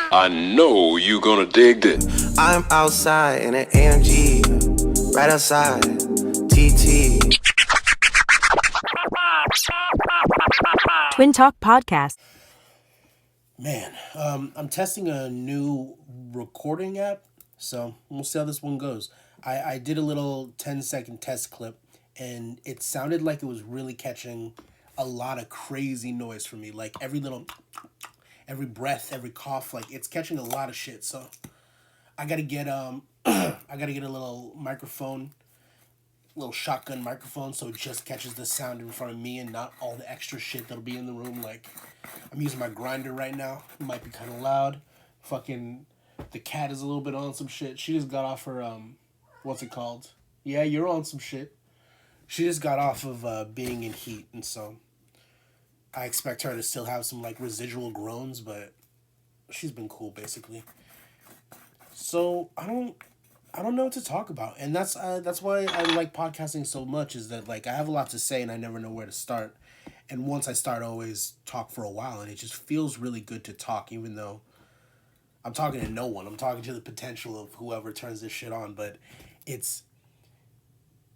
I know you gonna dig this. I'm outside in an AMG, right outside, TT. Twin Talk Podcast. Man, I'm testing a new recording app, so we'll see how this one goes. I did a little 10-second test clip, and it sounded like it was really catching a lot of crazy noise for me. Like every breath, every cough, like it's catching a lot of shit. So I gotta get I gotta get a little microphone, little shotgun microphone, so it just catches the sound in front of me and not all the extra shit that'll be in the room. Like I'm using my grinder right now. It might be kind of loud. Fucking the cat is a little bit on some shit. She just got off her what's it called? Yeah, you're on some shit. She just got off of being in heat, and so I expect her to still have some like residual groans, but she's been cool basically. So I don't know what to talk about, and that's why I like podcasting so much. Is that like I have a lot to say and I never know where to start, and once I start, I always talk for a while, and it just feels really good to talk, even though I'm talking to no one. I'm talking to the potential of whoever turns this shit on, but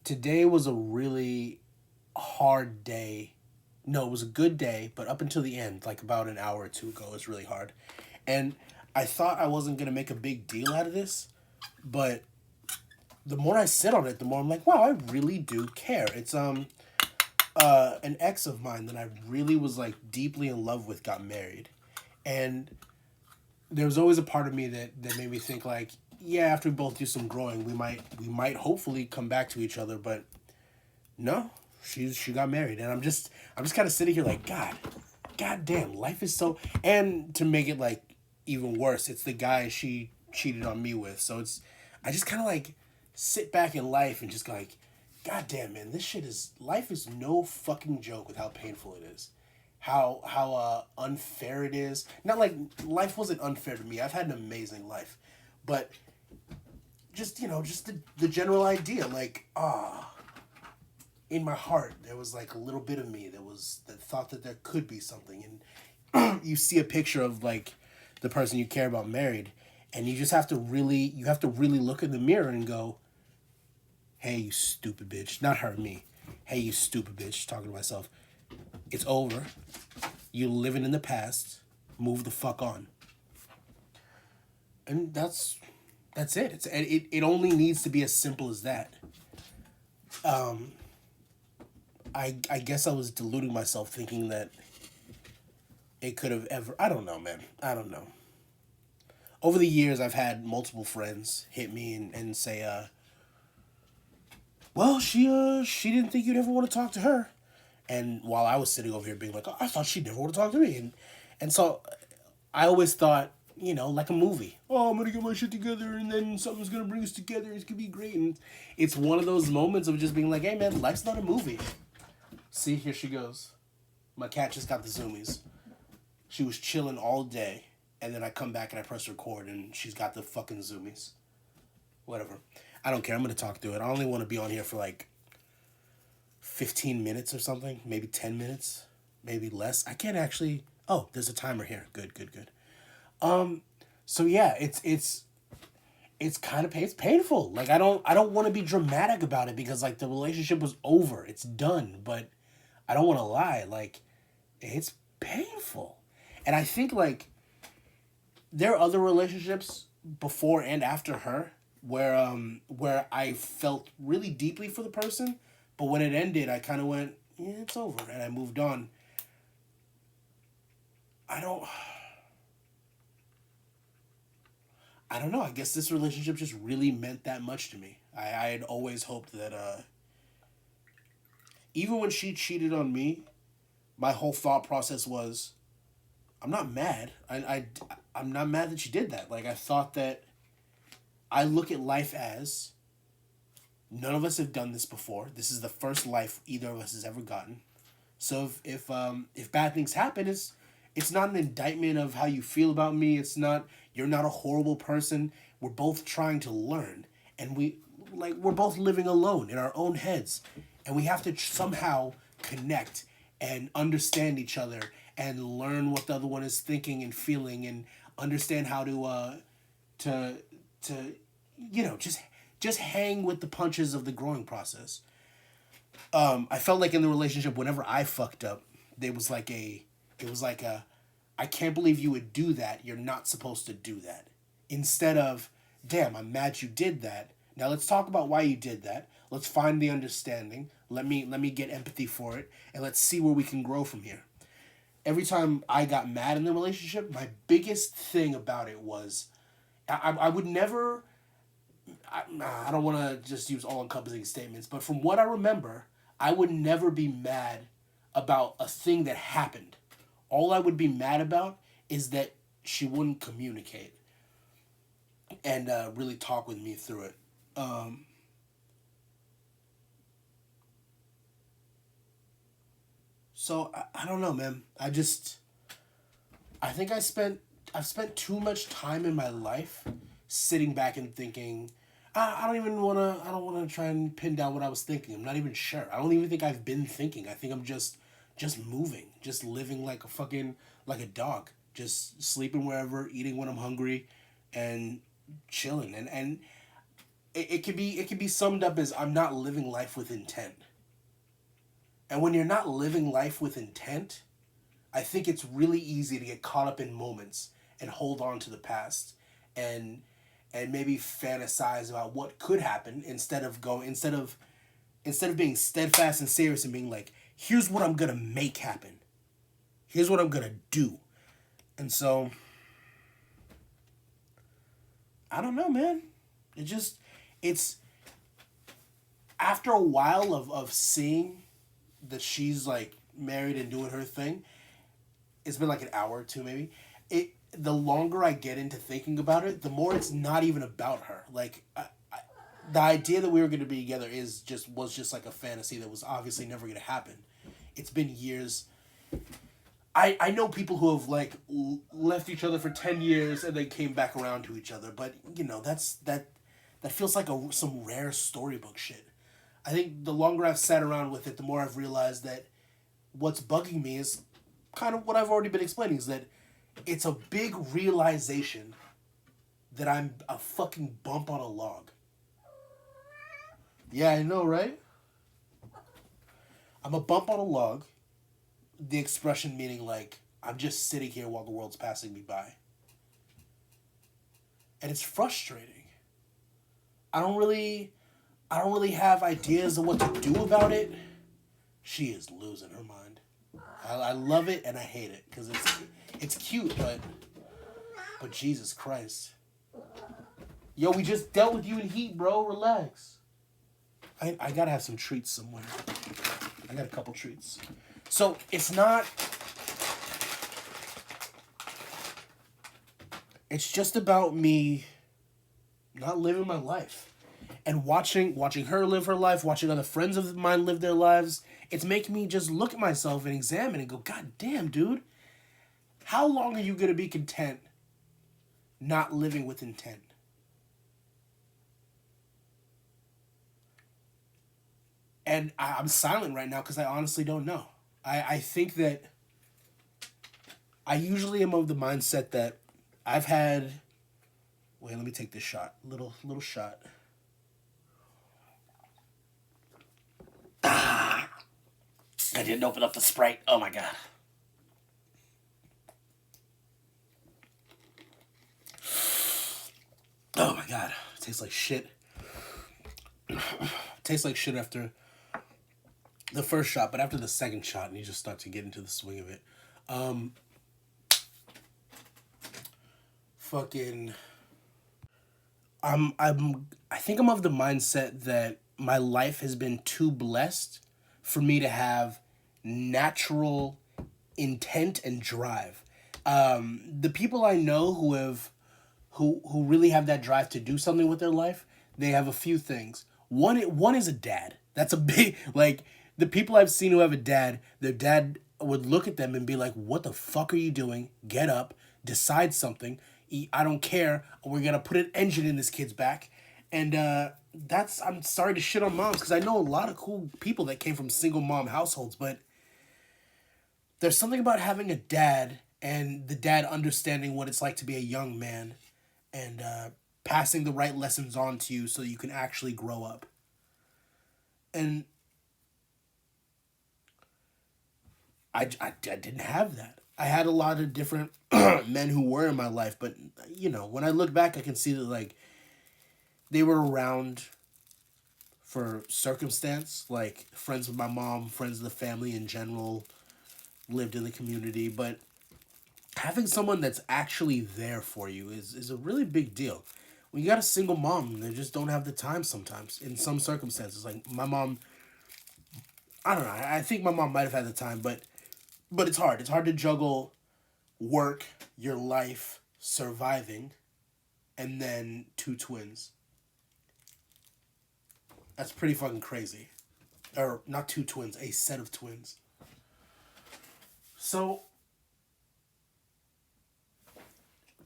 today was a really hard day. No, it was a good day, but up until the end, like about an hour or two ago, it was really hard. And I thought I wasn't going to make a big deal out of this, but the more I sit on it, the more I'm like, wow, I really do care. It's an ex of mine that I really was like deeply in love with got married. And there was always a part of me that made me think like, yeah, after we both do some growing, we might hopefully come back to each other, but no. She got married, and I'm just kind of sitting here like, God damn, life is so. And to make it like even worse, it's the guy she cheated on me with. So I just kind of like sit back in life and just go like, God damn, man, life is no fucking joke with how painful it is, how unfair it is. Not like life wasn't unfair to me. I've had an amazing life, but just the general idea like in my heart, there was like a little bit of me that thought that there could be something. And you see a picture of like the person you care about married, and you have to really look in the mirror and go, hey, you stupid bitch. Not her, me. Hey, you stupid bitch. Talking to myself. It's over. You're living in the past. Move the fuck on. And that's it. It only needs to be as simple as that. I guess I was deluding myself thinking that it could have ever... I don't know, man. I don't know. Over the years, I've had multiple friends hit me and say, well, she didn't think you'd ever want to talk to her. And while I was sitting over here being like, oh, I thought she'd never want to talk to me. And so I always thought, like a movie. Oh, I'm going to get my shit together and then something's going to bring us together. It's going to be great. And it's one of those moments of just being like, hey, man, life's not a movie. See, here she goes. My cat just got the zoomies. She was chilling all day, and then I come back and I press record, and she's got the fucking zoomies. Whatever. I don't care. I'm going to talk through it. I only want to be on here for like 15 minutes or something. Maybe 10 minutes. Maybe less. I can't actually... Oh, there's a timer here. Good. So yeah, it's kind of it's painful. Like I don't want to be dramatic about it because like the relationship was over. It's done, but I don't want to lie. Like it's painful. And I think like there are other relationships before and after her where I felt really deeply for the person, but when it ended, I kind of went, yeah, it's over, and I moved on. I don't know. I guess this relationship just really meant that much to me. I had always hoped that even when she cheated on me, my whole thought process was, I'm not mad. I'm not mad that she did that. Like, I thought that I look at life as none of us have done this before. This is the first life either of us has ever gotten. So if bad things happen, it's not an indictment of how you feel about me. It's not, you're not a horrible person. We're both trying to learn. And we're both living alone in our own heads. And we have to somehow connect and understand each other and learn what the other one is thinking and feeling and understand how to just hang with the punches of the growing process. I felt like in the relationship, whenever I fucked up, it was like a, I can't believe you would do that. You're not supposed to do that. Instead of, damn, I'm mad you did that. Now let's talk about why you did that. Let's find the understanding. Let me get empathy for it, and let's see where we can grow from here. Every time I got mad in the relationship, my biggest thing about it was, I would never. I don't want to just use all-encompassing statements, but from what I remember, I would never be mad about a thing that happened. All I would be mad about is that she wouldn't communicate and really talk with me through it. So I don't know, man. I think I've spent too much time in my life sitting back and thinking. I don't wanna try and pin down what I was thinking. I'm not even sure. I don't even think I've been thinking. I think I'm just moving, just living like like a dog, just sleeping wherever, eating when I'm hungry, and chilling. And it could be summed up as I'm not living life with intent. And when you're not living life with intent, I think it's really easy to get caught up in moments and hold on to the past and maybe fantasize about what could happen instead of being steadfast and serious and being like, here's what I'm gonna make happen. Here's what I'm gonna do. And so I don't know, man. It's after a while of seeing that she's like married and doing her thing, it's been like an hour or two maybe. The longer I get into thinking about it, the more it's not even about her. Like the idea that we were going to be together was just like a fantasy that was obviously never going to happen. It's been years. I know people who have like left each other for 10 years and then came back around to each other, but you know, that feels like some rare storybook shit. I think the longer I've sat around with it, the more I've realized that what's bugging me is kind of what I've already been explaining, is that it's a big realization that I'm a fucking bump on a log. Yeah, I know, right? I'm a bump on a log. The expression meaning like, I'm just sitting here while the world's passing me by. And it's frustrating. I don't really have ideas of what to do about it. She is losing her mind. I love it and I hate it because it's cute, but Jesus Christ. Yo, we just dealt with you in heat, bro. Relax. I gotta have some treats somewhere. I got a couple treats. So it's just about me not living my life. And watching her live her life, watching other friends of mine live their lives, it's making me just look at myself and examine and go, God damn, dude. How long are you going to be content not living with intent? And I'm silent right now because I honestly don't know. I think that I usually am of the mindset that I've had... Wait, let me take this shot. Little shot. I didn't open up the Sprite. Oh my God. Oh my God. It tastes like shit. It tastes like shit after the first shot, but after the second shot, and you just start to get into the swing of it. I think I'm of the mindset that my life has been too blessed for me to have natural intent and drive. The people I know who really have that drive to do something with their life, they have a few things. One is a dad. That's a big, like, the people I've seen who have a dad, their dad would look at them and be like, what the fuck are you doing? Get up, decide something. I don't care. We're going to put an engine in this kid's back. And I'm sorry to shit on moms because I know a lot of cool people that came from single mom households, but there's something about having a dad and the dad understanding what it's like to be a young man, and passing the right lessons on to you so you can actually grow up. And I didn't have that. I had a lot of different men who were in my life, but when I look back, I can see that like they were around for circumstance, like friends with my mom, friends of the family in general, lived in the community, but having someone that's actually there for you is a really big deal. When you got a single mom, they just don't have the time sometimes in some circumstances. Like my mom, I don't know. I think my mom might have had the time, but it's hard. It's hard to juggle work, your life, surviving, and then two twins. That's pretty fucking crazy. Or not two twins, a set of twins. So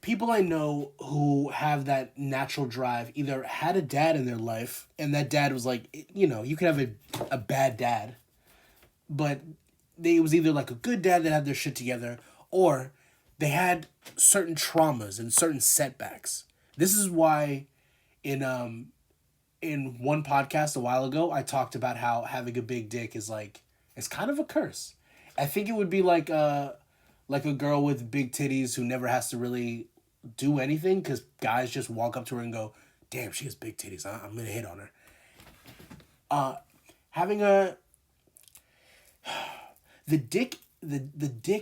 people I know who have that natural drive either had a dad in their life, and that dad was like, you could have a bad dad, but it was either like a good dad that had their shit together, or they had certain traumas and certain setbacks. This is why in one podcast a while ago, I talked about how having a big dick is like, it's kind of a curse. I think it would be like a girl with big titties who never has to really do anything because guys just walk up to her and go, damn, she has big titties. I'm going to hit on her. Having the dick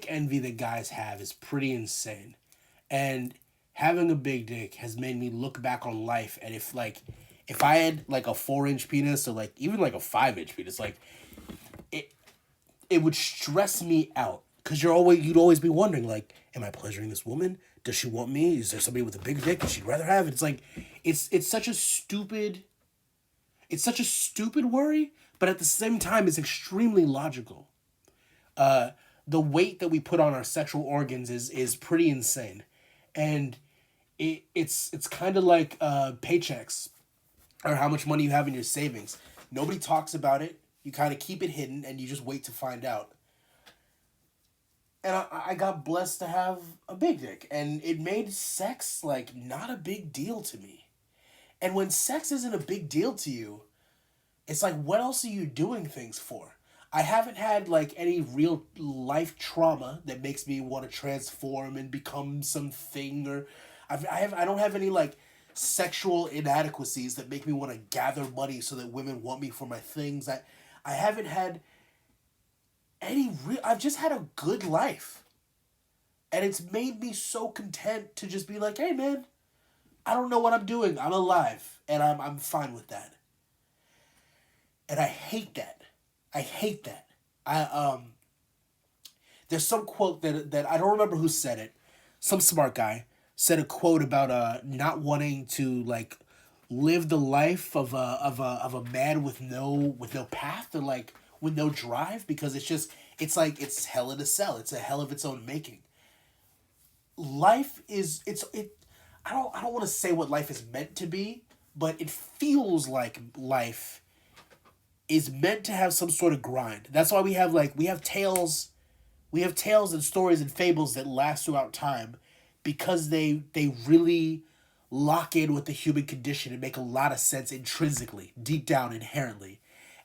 envy that guys have is pretty insane. And having a big dick has made me look back on life, and if I had like a 4-inch penis or like even like a 5-inch penis, like it would stress me out because you'd always be wondering like, am I pleasuring this woman? Does she want me? Is there somebody with a big dick that she'd rather have? It's like it's such a stupid worry, but at the same time it's extremely logical. The weight that we put on our sexual organs is pretty insane, and it's kind of like paychecks or how much money you have in your savings. Nobody talks about it. You kind of keep it hidden and you just wait to find out. And I got blessed to have a big dick, and it made sex like not a big deal to me. And when sex isn't a big deal to you, it's like, what else are you doing things for? I haven't had like any real life trauma that makes me want to transform and become something, or I don't have any like sexual inadequacies that make me want to gather money so that women want me for my things. I haven't had I've just had a good life. And it's made me so content to just be like, hey man, I don't know what I'm doing. I'm alive and I'm fine with that. And I hate that. There's some quote that I don't remember who said it. Some smart guy said a quote about not wanting to like live the life of a man with no path, or like with no drive, because it's like it's hell in a cell. It's a hell of its own making. Life is I don't want to say what life is meant to be, but it feels like life is meant to have some sort of grind. That's why we have tales and stories and fables that last throughout time, because they really lock in with the human condition and make a lot of sense intrinsically, deep down, inherently.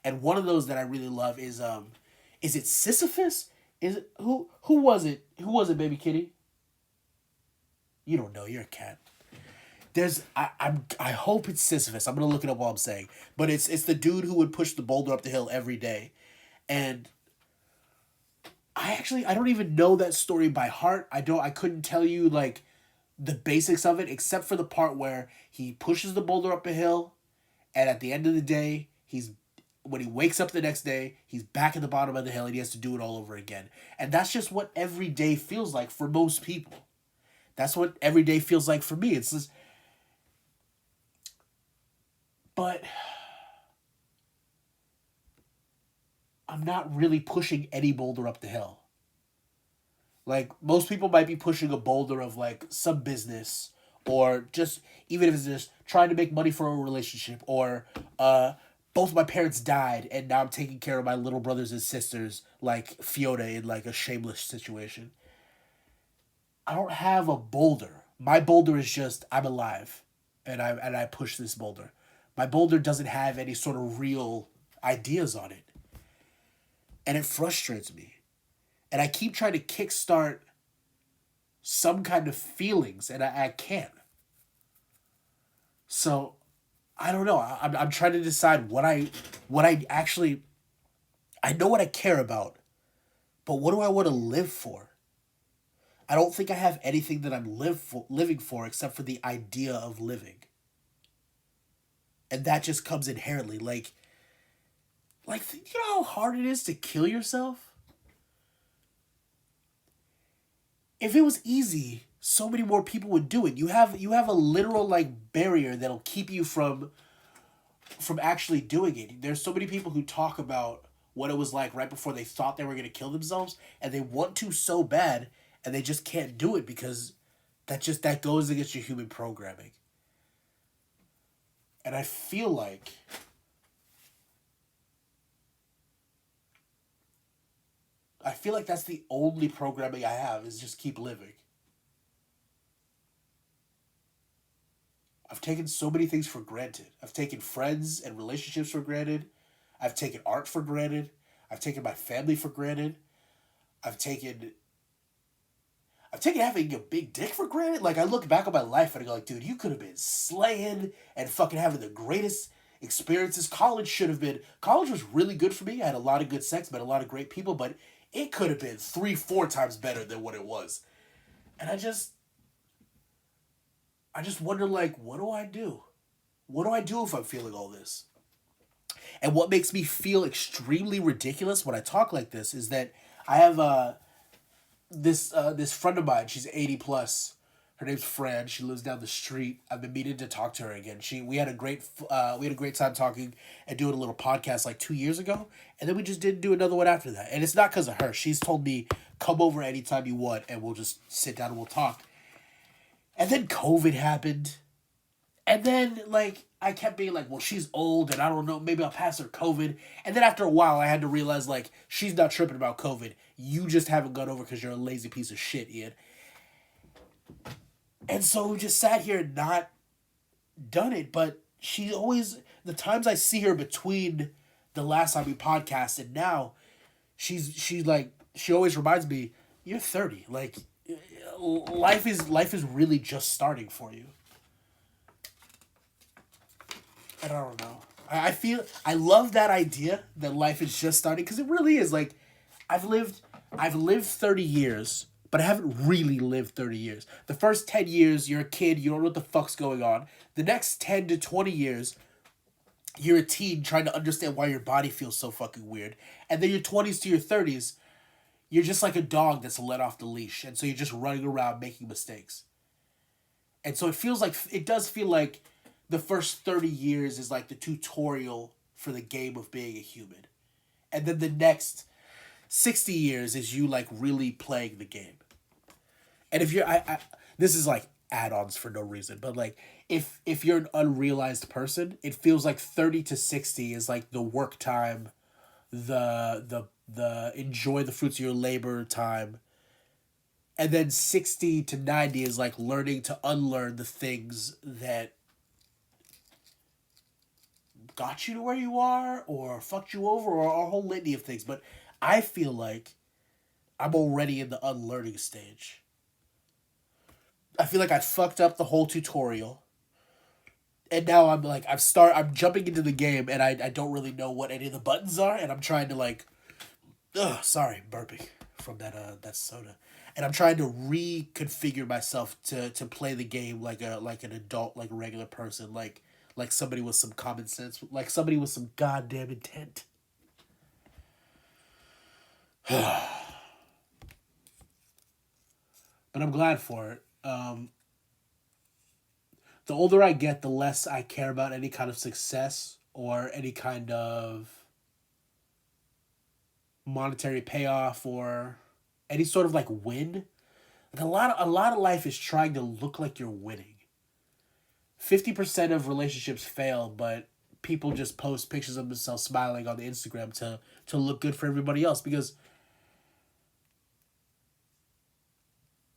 And one of those that I really love is it Sisyphus? Is it who was it? Who was it, baby kitty? You don't know, you're a cat. I hope it's Sisyphus. I'm gonna look it up while I'm saying. But it's the dude who would push the boulder up the hill every day. And I don't even know that story by heart. I couldn't tell you like the basics of it, except for the part where he pushes the boulder up a hill, and at the end of the day, when he wakes up the next day, he's back at the bottom of the hill and he has to do it all over again. And that's just what every day feels like for most people. That's what every day feels like for me. It's just, but I'm not really pushing any boulder up the hill. Like, most people might be pushing a boulder of like some business, or just, even if it's just trying to make money for a relationship, or both my parents died and now I'm taking care of my little brothers and sisters, like Fiona in like a Shameless situation. I don't have a boulder. My boulder is just I'm alive, and I push this boulder. My boulder doesn't have any sort of real ideas on it, and it frustrates me. And I keep trying to kickstart some kind of feelings, and I can't. So I don't know. I'm trying to decide what I actually I know what I care about, but what do I want to live for? I don't think I have anything that I'm living for except for the idea of living. And that just comes inherently you know how hard it is to kill yourself? If it was easy, so many more people would do it. You have a literal like barrier that'll keep you from actually doing it. There's so many people who talk about what it was like right before they thought they were going to kill themselves, and they want to so bad and they just can't do it because that goes against your human programming. And I feel like that's the only programming I have is just keep living. I've taken so many things for granted. I've taken friends and relationships for granted. I've taken art for granted. I've taken my family for granted. I've taken having a big dick for granted. Like, I look back on my life and I go like, dude, you could have been slaying and fucking having the greatest experiences. College was really good for me. I had a lot of good sex, met a lot of great people, but it could have been 3-4 times better than what it was. And I just wonder, like, what do I do? What do I do if I'm feeling all this? And what makes me feel extremely ridiculous when I talk like this is that I have this friend of mine. She's 80 plus. Her name's Fran. She lives down the street. I've been meaning to talk to her again. We had a great time talking and doing a little podcast like 2 years ago, and then we just didn't do another one after that. And it's not because of her. She's told me come over anytime you want, and we'll just sit down and we'll talk. And then COVID happened, and then like I kept being like, well, she's old, and I don't know, maybe I'll pass her COVID. And then after a while, I had to realize like she's not tripping about COVID. You just haven't got over because you're a lazy piece of shit, Ian. And so we just sat here and not done it. But she always, the times I see her between the last time we podcast and now, she's like, she always reminds me, you're 30. Like, life is really just starting for you. And I don't know. I love that idea that life is just starting, because it really is. Like, I've lived 30 years, but I haven't really lived 30 years. The first 10 years, you're a kid, you don't know what the fuck's going on. The next 10 to 20 years, you're a teen trying to understand why your body feels so fucking weird. And then your 20s to your 30s, you're just like a dog that's let off the leash. And so you're just running around making mistakes. And so it does feel like the first 30 years is like the tutorial for the game of being a human. And then the next 60 years is you like really playing the game. And if you're, this is like add-ons for no reason, but like if you're an unrealized person, it feels like 30 to 60 is like the work time, the enjoy the fruits of your labor time. And then 60 to 90 is like learning to unlearn the things that got you to where you are or fucked you over or a whole litany of things. But I feel like I'm already in the unlearning stage. I feel like I fucked up the whole tutorial. And now I'm like, I'm jumping into the game and I don't really know what any of the buttons are. And I'm trying to like, sorry, burping from that soda. And I'm trying to reconfigure myself to play the game like an adult, like a regular person, like somebody with some common sense, like somebody with some goddamn intent. But I'm glad for it. The older I get, the less I care about any kind of success or any kind of monetary payoff or any sort of like win. Like a lot of life is trying to look like you're winning. 50% of relationships fail, but people just post pictures of themselves smiling on the Instagram to look good for everybody else, because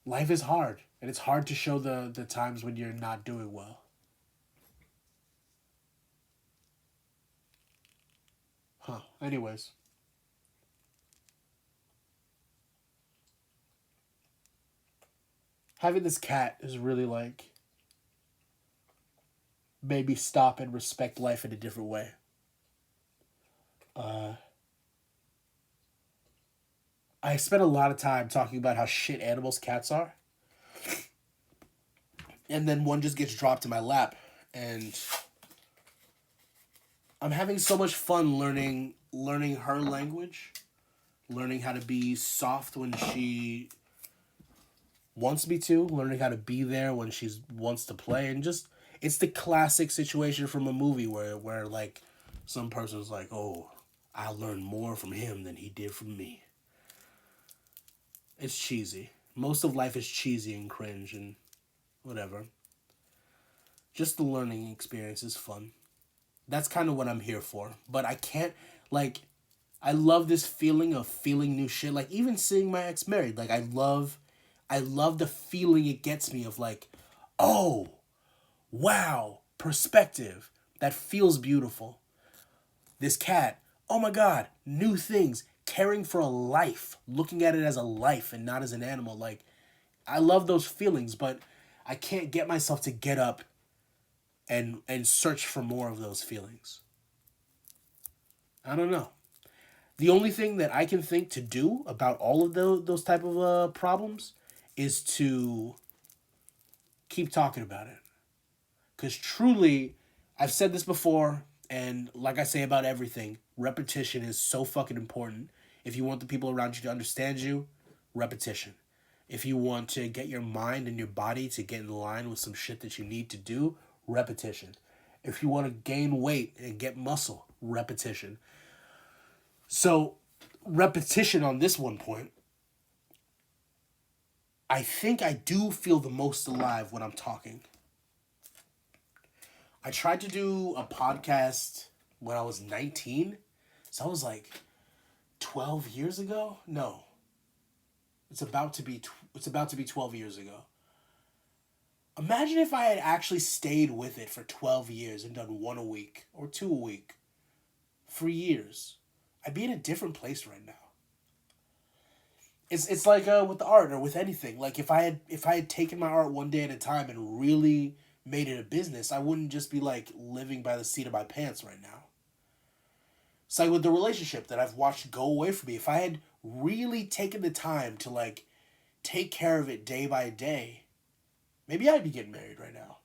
life is hard, and it's hard to show the times when you're not doing well. Huh. Anyways, having this cat is really like made me stop and respect life in a different way. Uh, I spent a lot of time talking about how shit animals cats are, and then one just gets dropped in my lap, and I'm having so much fun learning her language, learning how to be soft when she wants me to, learning how to be there when she wants to play, and just it's the classic situation from a movie where like some person's like, "Oh, I learned more from him than he did from me." It's cheesy. Most of life is cheesy and cringe and whatever. Just the learning experience is fun. That's kind of what I'm here for. But I can't, like, I love this feeling of feeling new shit. Like, even seeing my ex married, like, I love the feeling it gets me of, like, oh, wow, perspective. That feels beautiful. This cat, oh my God, new things, caring for a life, looking at it as a life and not as an animal. Like, I love those feelings, but I can't get myself to get up and search for more of those feelings. I don't know. The only thing that I can think to do about all of those type of problems is to keep talking about it. Because truly, I've said this before, and like I say about everything, repetition is so fucking important. If you want the people around you to understand you, repetition. If you want to get your mind and your body to get in line with some shit that you need to do, repetition. If you want to gain weight and get muscle, repetition. So, repetition on this one point, I think I do feel the most alive when I'm talking. I tried to do a podcast when I was 19. So I was like 12 years ago? No. It's about to be 12 years ago. Imagine if I had actually stayed with it for 12 years and done one a week or two a week for years. I'd be in a different place right now. It's like with the art or with anything. Like if I had taken my art one day at a time and really made it a business, I wouldn't just be like living by the seat of my pants right now. It's like with the relationship that I've watched go away from me. If I had really taken the time to like take care of it day by day, maybe I'd be getting married right now.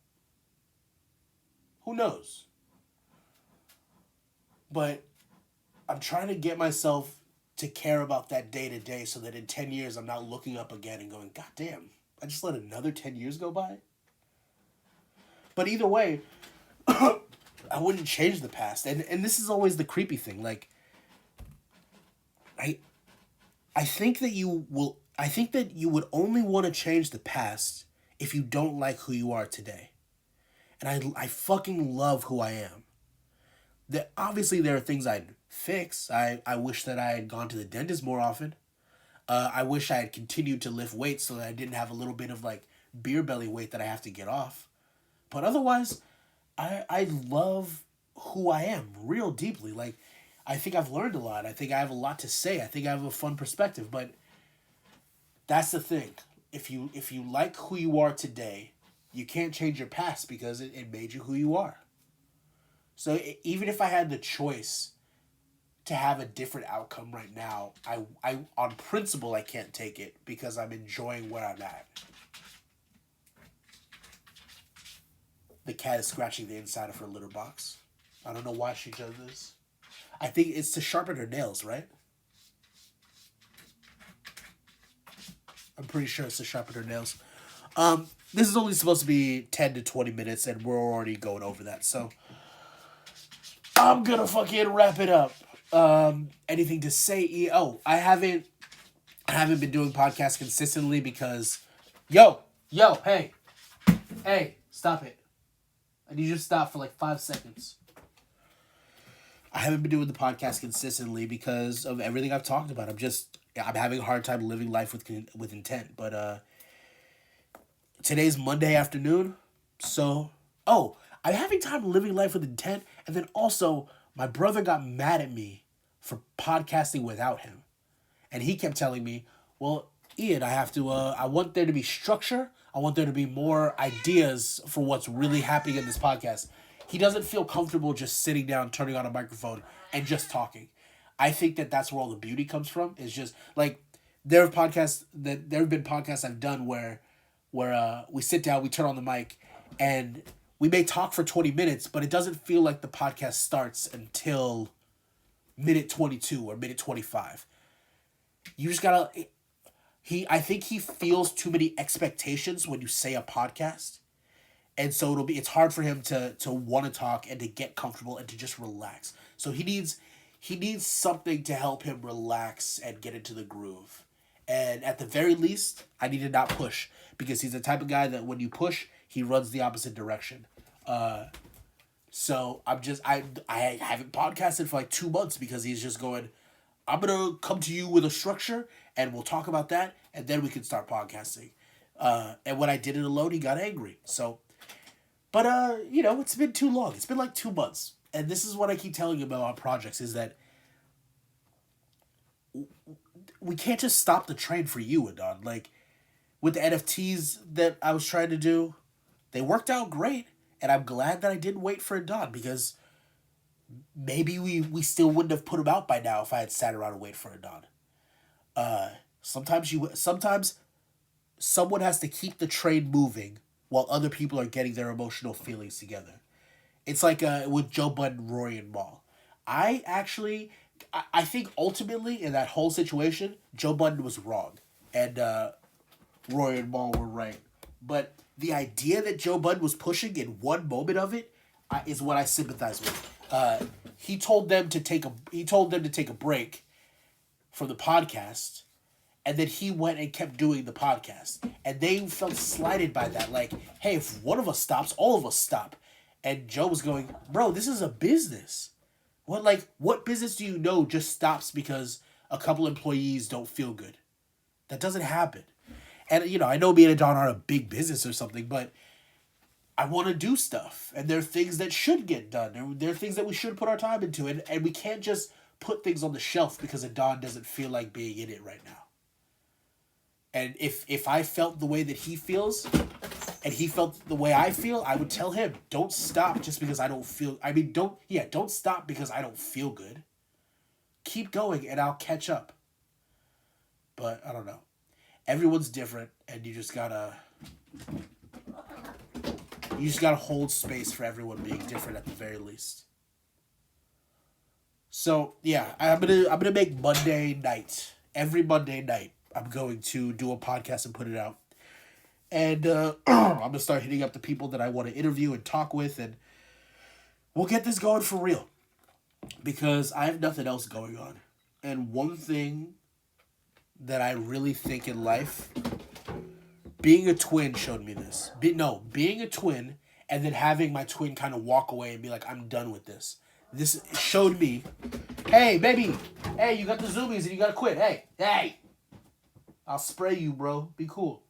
Who knows? But I'm trying to get myself to care about that day to day so that in 10 years I'm not looking up again and going, God damn, I just let another 10 years go by? But either way, I wouldn't change the past. And this is always the creepy thing. Like, I think that you would only want to change the past if you don't like who you are today. And I fucking love who I am. That obviously there are things I'd fix. I wish that I had gone to the dentist more often. I wish I had continued to lift weights so that I didn't have a little bit of like beer belly weight that I have to get off. But otherwise, I love who I am real deeply. Like, I think I've learned a lot. I think I have a lot to say. I think I have a fun perspective. But that's the thing. If you like who you are today, you can't change your past because it made you who you are. So even if I had the choice to have a different outcome right now, I on principle I can't take it because I'm enjoying where I'm at. The cat is scratching the inside of her litter box. I don't know why she does this. I think it's to sharpen her nails, right? I'm pretty sure it's to sharpen her nails. This is only supposed to be 10 to 20 minutes, and we're already going over that, so I'm gonna fucking wrap it up. Anything to say? Oh, I haven't been doing podcasts consistently because, hey, stop it. I need you to stop for like 5 seconds. I haven't been doing the podcast consistently because of everything I've talked about. I'm having a hard time living life with intent. But Today's Monday afternoon. So, I'm having time living life with intent. And then also, my brother got mad at me for podcasting without him. And he kept telling me, well, Ian, I want there to be structure. I want there to be more ideas for what's really happening in this podcast. He doesn't feel comfortable just sitting down, turning on a microphone, and just talking. I think that that's where all the beauty comes from. Is just like there have been podcasts I've done where we sit down, we turn on the mic, and we may talk for 20 minutes, but it doesn't feel like the podcast starts until minute 22 or minute 25. You just gotta. I think he feels too many expectations when you say a podcast, and so it's hard for him to want to talk and to get comfortable and to just relax. So he needs something to help him relax and get into the groove. And at the very least, I need to not push, because he's the type of guy that when you push, he runs the opposite direction. So I haven't podcasted for like 2 months because he's just going, I'm going to come to you with a structure and we'll talk about that and then we can start podcasting. And when I did it alone, he got angry. So, but it's been too long. It's been like 2 months. And this is what I keep telling you about our projects, is that we can't just stop the train for you, Adon. Like, with the NFTs that I was trying to do, they worked out great. And I'm glad that I didn't wait for Adon, because maybe we still wouldn't have put them out by now if I had sat around and waited for Adon. Sometimes someone has to keep the train moving while other people are getting their emotional feelings together. It's like with Joe Budden, Rory, and Mal. I think ultimately in that whole situation, Joe Budden was wrong, and Rory and Mal were right. But the idea that Joe Budden was pushing in one moment of it is what I sympathize with. He told them to take a break from the podcast, and then he went and kept doing the podcast, and they felt slighted by that. Like, hey, if one of us stops, all of us stop. And Joe was going, bro, this is a business. What business do you know just stops because a couple employees don't feel good? That doesn't happen. And, I know me and Adon aren't a big business or something, but I want to do stuff. And there are things that should get done. There are things that we should put our time into. And we can't just put things on the shelf because Adon doesn't feel like being in it right now. And if I felt the way that he feels, and he felt the way I feel, I would tell him, don't stop just because I don't feel... don't stop because I don't feel good. Keep going and I'll catch up. But, I don't know. Everyone's different, and you just gotta hold space for everyone being different at the very least. So, yeah, I'm gonna make Monday night. Every Monday night, I'm going to do a podcast and put it out. And I'm going to start hitting up the people that I want to interview and talk with, and we'll get this going for real. Because I have nothing else going on. And one thing that I really think in life, being a twin showed me this. Being a twin and then having my twin kind of walk away and be like, I'm done with this. This showed me, hey, baby, hey, you got the zoomies and you got to quit. Hey, I'll spray you, bro. Be cool.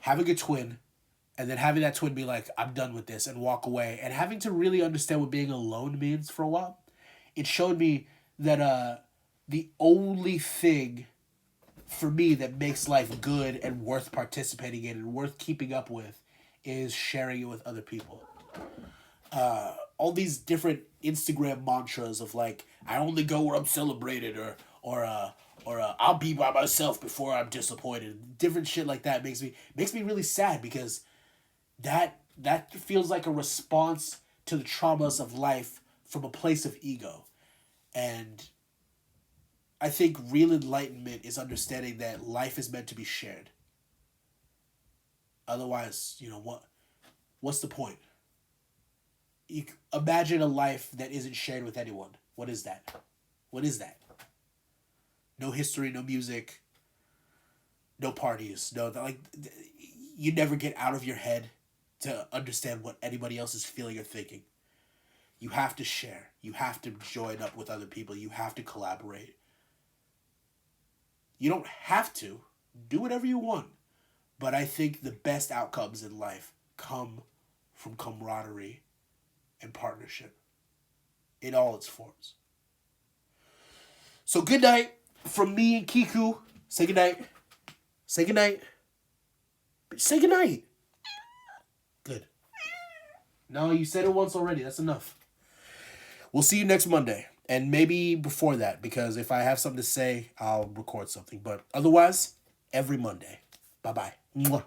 Having a twin and then having that twin be like, I'm done with this and walk away, and having to really understand what being alone means for a while, it showed me that the only thing for me that makes life good and worth participating in and worth keeping up with is sharing it with other people. All these different Instagram mantras of like, I only go where I'm celebrated, or I'll be by myself before I'm disappointed. Different shit like that makes me really sad, because that feels like a response to the traumas of life from a place of ego. And I think real enlightenment is understanding that life is meant to be shared. Otherwise, what's the point? You imagine a life that isn't shared with anyone. What is that? What is that? No history, no music, no parties. You never get out of your head to understand what anybody else is feeling or thinking. You have to share. You have to join up with other people. You have to collaborate. You don't have to. Do whatever you want. But I think the best outcomes in life come from camaraderie and partnership in all its forms. So good night from me and Kiku. Say good night. Say good night. Say good night. Good. No, you said it once already. That's enough. We'll see you next Monday. And maybe before that, because if I have something to say, I'll record something. But otherwise, every Monday. Bye-bye. Mwah.